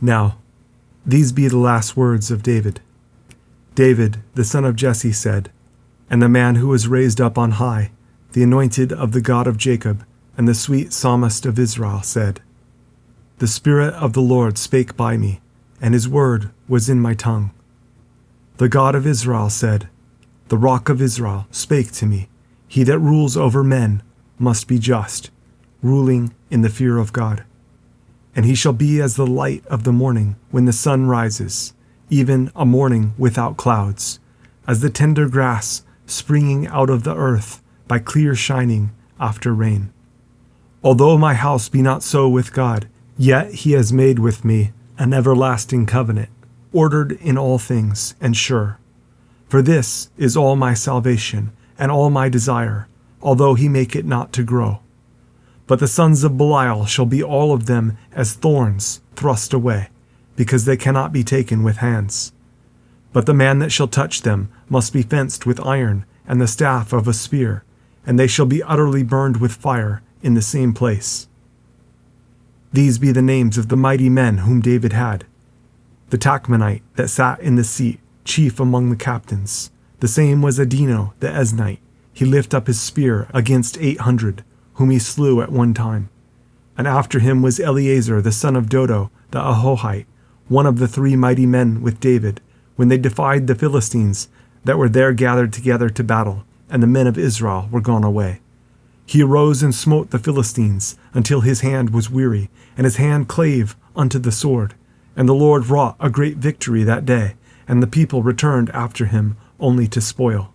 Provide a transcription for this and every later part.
Now, these be the last words of David. David, the son of Jesse, said, and the man who was raised up on high, the anointed of the God of Jacob, and the sweet psalmist of Israel, said, The Spirit of the Lord spake by me, and his word was in my tongue. The God of Israel said, The rock of Israel spake to me, He that rules over men must be just, ruling in the fear of God. And he shall be as the light of the morning when the sun rises, even a morning without clouds, as the tender grass springing out of the earth by clear shining after rain. Although my house be not so with God, yet he has made with me an everlasting covenant, ordered in all things and sure. For this is all my salvation and all my desire, although he make it not to grow. But the sons of Belial shall be all of them as thorns thrust away, because they cannot be taken with hands. But the man that shall touch them must be fenced with iron and the staff of a spear, and they shall be utterly burned with fire in the same place. These be the names of the mighty men whom David had. The Tachmonite that sat in the seat, chief among the captains. The same was Adino the Eznite. He lifted up his spear against 800, whom he slew at one time. And after him was Eleazar the son of Dodo the Ahohite, one of the 3 mighty men with David, when they defied the Philistines that were there gathered together to battle, and the men of Israel were gone away. He arose and smote the Philistines until his hand was weary, and his hand clave unto the sword. And the Lord wrought a great victory that day, and the people returned after him only to spoil.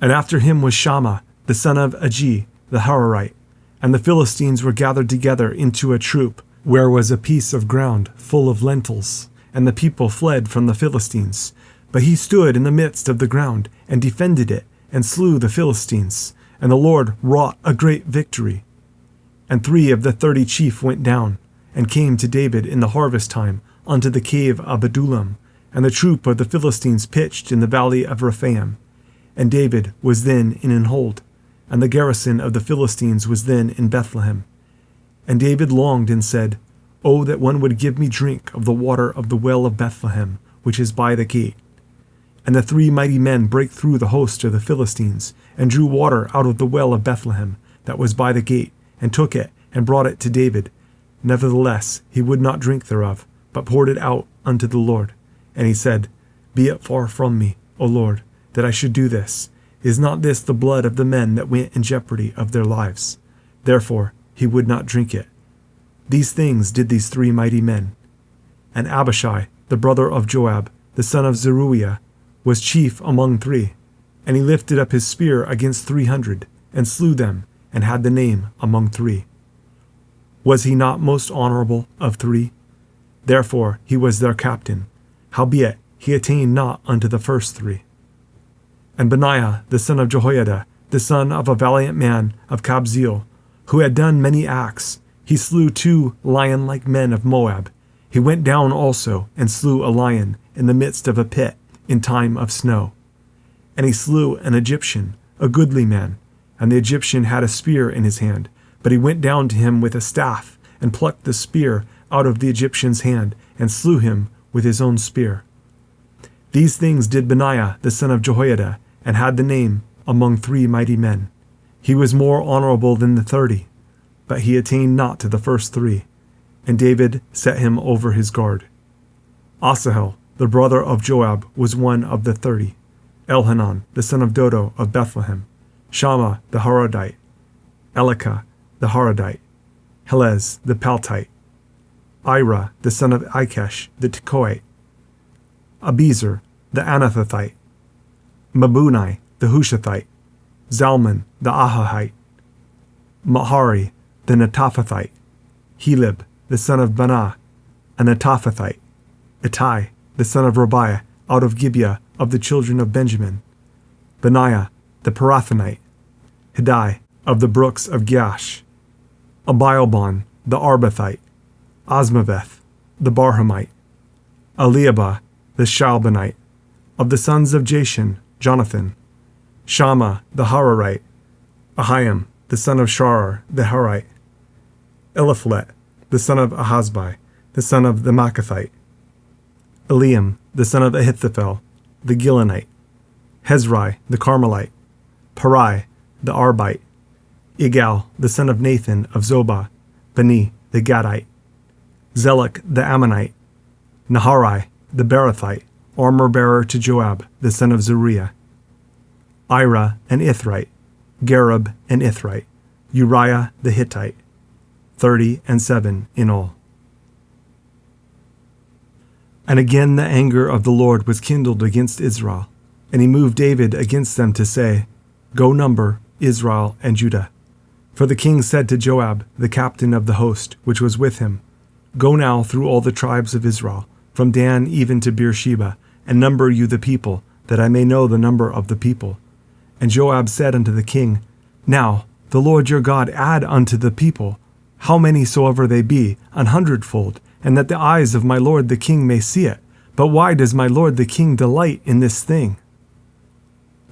And after him was Shammah the son of Agi the Hararite, and the Philistines were gathered together into a troop, where was a piece of ground full of lentils, and the people fled from the Philistines. But he stood in the midst of the ground, and defended it, and slew the Philistines, and the Lord wrought a great victory. And 3 of the 30 chief went down, and came to David in the harvest time unto the cave of Adullam, and the troop of the Philistines pitched in the valley of Rephaim. And David was then in an hold, and the garrison of the Philistines was then in Bethlehem. And David longed and said, O that one would give me drink of the water of the well of Bethlehem, which is by the gate. And the 3 mighty men brake through the host of the Philistines, and drew water out of the well of Bethlehem, that was by the gate, and took it, and brought it to David. Nevertheless he would not drink thereof, but poured it out unto the Lord. And he said, Be it far from me, O Lord, that I should do this. Is not this the blood of the men that went in jeopardy of their lives? Therefore he would not drink it. These things did these 3 mighty men. And Abishai, the brother of Joab, the son of Zeruiah, was chief among 3. And he lifted up his spear against 300, and slew them, and had the name among 3. Was he not most honorable of 3? Therefore he was their captain. Howbeit he attained not unto the first 3. And Benaiah the son of Jehoiada, the son of a valiant man of Kabzeel, who had done many acts, he slew 2 lion-like men of Moab. He went down also, and slew a lion in the midst of a pit in time of snow. And he slew an Egyptian, a goodly man, and the Egyptian had a spear in his hand, but he went down to him with a staff, and plucked the spear out of the Egyptian's hand, and slew him with his own spear. These things did Benaiah the son of Jehoiada, and had the name among 3 mighty men. He was more honorable than the 30, but he attained not to the first 3, and David set him over his guard. Asahel, the brother of Joab, was one of the 30. Elhanan, the son of Dodo of Bethlehem. Shammah the Harodite. Elikah the Harodite. Helez the Paltite. Ira the son of Ikkesh the Tekoite. Abiezer the Anathothite. Mabunai the Hushathite. Zalman the Ahohite. Mahari the Netophathite. Heleb the son of Banah, a Netophathite. Ittai the son of Rabiah, out of Gibeah of the children of Benjamin. Benaiah the Pirathonite. Hiddai of the brooks of Gaash. Abialbon the Arbathite. Asmaveth the Barhamite. Eliabah the Shalbanite. Of the sons of Jashan, Jonathan. Shammah the Hararite. Ahiam the son of Sharar the Harite. Eliphalet the son of Ahasbai, the son of the Maacathite, Eliam, the son of Ahithophel, the Gilonite, Hezrai, the Carmelite, Parai, the Arbite, Igal, the son of Nathan of Zobah, Bani, the Gadite, Zelek, the Ammonite, Naharai, the Berothite, armor-bearer to Joab, the son of Zeruiah, Ira, an Ithrite, Gareb, an Ithrite, Uriah, the Hittite, 37 in all. And again the anger of the Lord was kindled against Israel, and he moved David against them to say, Go number Israel and Judah. For the king said to Joab, the captain of the host, which was with him, Go now through all the tribes of Israel, from Dan even to Beersheba, and number you the people, that I may know the number of the people. And Joab said unto the king, Now the Lord your God add unto the people, how many soever they be, 100-fold, and that the eyes of my lord the king may see it. But why does my lord the king delight in this thing?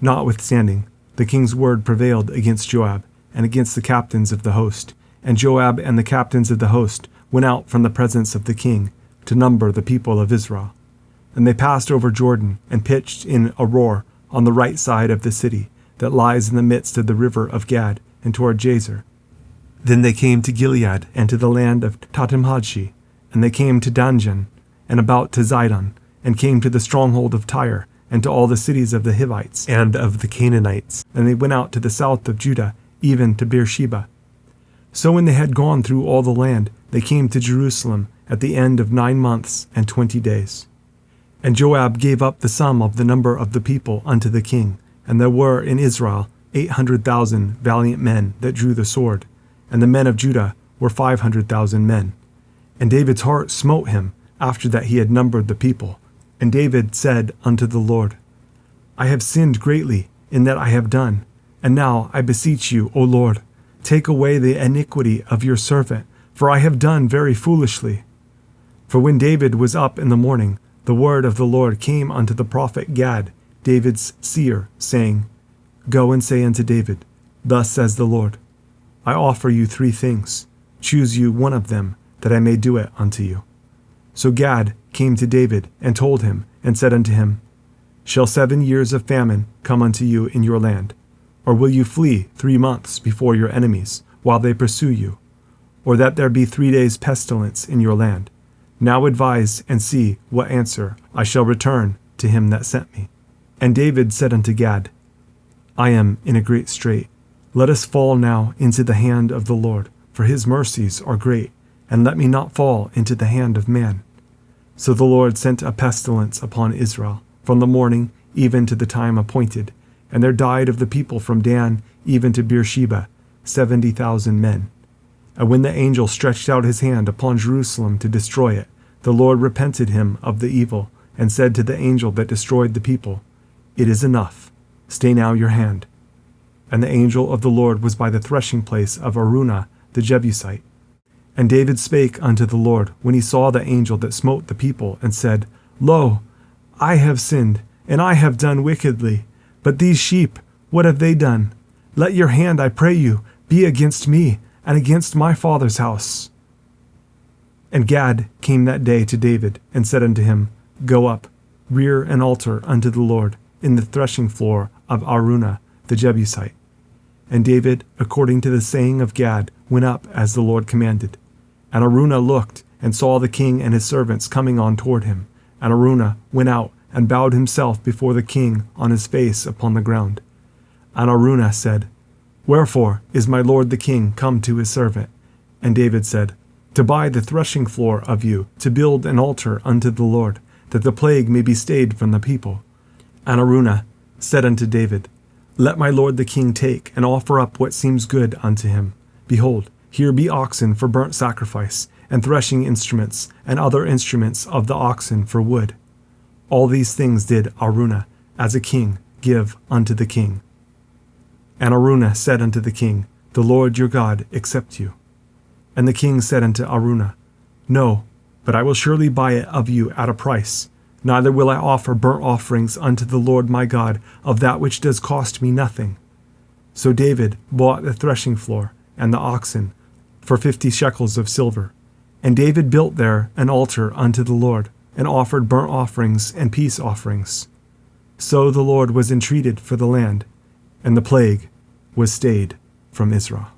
Notwithstanding, the king's word prevailed against Joab, and against the captains of the host. And Joab and the captains of the host went out from the presence of the king, to number the people of Israel. And they passed over Jordan, and pitched in Aroer on the right side of the city, that lies in the midst of the river of Gad, and toward Jazer. Then they came to Gilead, and to the land of Tahtimhodshi, and they came to Danjan, and about to Zidon, and came to the stronghold of Tyre, and to all the cities of the Hivites and of the Canaanites. And they went out to the south of Judah, even to Beersheba. So when they had gone through all the land, they came to Jerusalem at the end of 9 months and 20 days. And Joab gave up the sum of the number of the people unto the king, and there were in Israel 800,000 valiant men that drew the sword, and the men of Judah were 500,000 men. And David's heart smote him after that he had numbered the people. And David said unto the Lord, I have sinned greatly in that I have done, and now I beseech you, O Lord, take away the iniquity of your servant, for I have done very foolishly. For when David was up in the morning, the word of the Lord came unto the prophet Gad, David's seer, saying, Go and say unto David, Thus says the Lord, I offer you 3 things. Choose you one of them, that I may do it unto you. So Gad came to David, and told him, and said unto him, Shall 7 years of famine come unto you in your land? Or will you flee 3 months before your enemies, while they pursue you? Or that there be 3 days pestilence in your land? Now advise, and see what answer I shall return to him that sent me. And David said unto Gad, I am in a great strait. Let us fall now into the hand of the Lord, for his mercies are great, and let me not fall into the hand of man. So the Lord sent a pestilence upon Israel, from the morning even to the time appointed, and there died of the people from Dan even to Beersheba 70,000 men. And when the angel stretched out his hand upon Jerusalem to destroy it, the Lord repented him of the evil, and said to the angel that destroyed the people, It is enough, stay now your hand. And the angel of the Lord was by the threshing place of Araunah the Jebusite. And David spake unto the Lord when he saw the angel that smote the people, and said, Lo, I have sinned, and I have done wickedly. But these sheep, what have they done? Let your hand, I pray you, be against me, and against my father's house. And Gad came that day to David, and said unto him, Go up, rear an altar unto the Lord in the threshing floor of Araunah the Jebusite. And David, according to the saying of Gad, went up as the Lord commanded. And Araunah looked, and saw the king and his servants coming on toward him. And Araunah went out, and bowed himself before the king on his face upon the ground. And Araunah said, Wherefore is my lord the king come to his servant? And David said, To buy the threshing floor of you, to build an altar unto the Lord, that the plague may be stayed from the people. And Araunah said unto David, Let my lord the king take, and offer up what seems good unto him. Behold, here be oxen for burnt sacrifice, and threshing instruments, and other instruments of the oxen for wood. All these things did Araunah, as a king, give unto the king. And Araunah said unto the king, The Lord your God accept you. And the king said unto Araunah, No, but I will surely buy it of you at a price. Neither will I offer burnt offerings unto the Lord my God of that which does cost me nothing. So David bought the threshing floor and the oxen for 50 shekels of silver. And David built there an altar unto the Lord, and offered burnt offerings and peace offerings. So the Lord was entreated for the land, and the plague was stayed from Israel.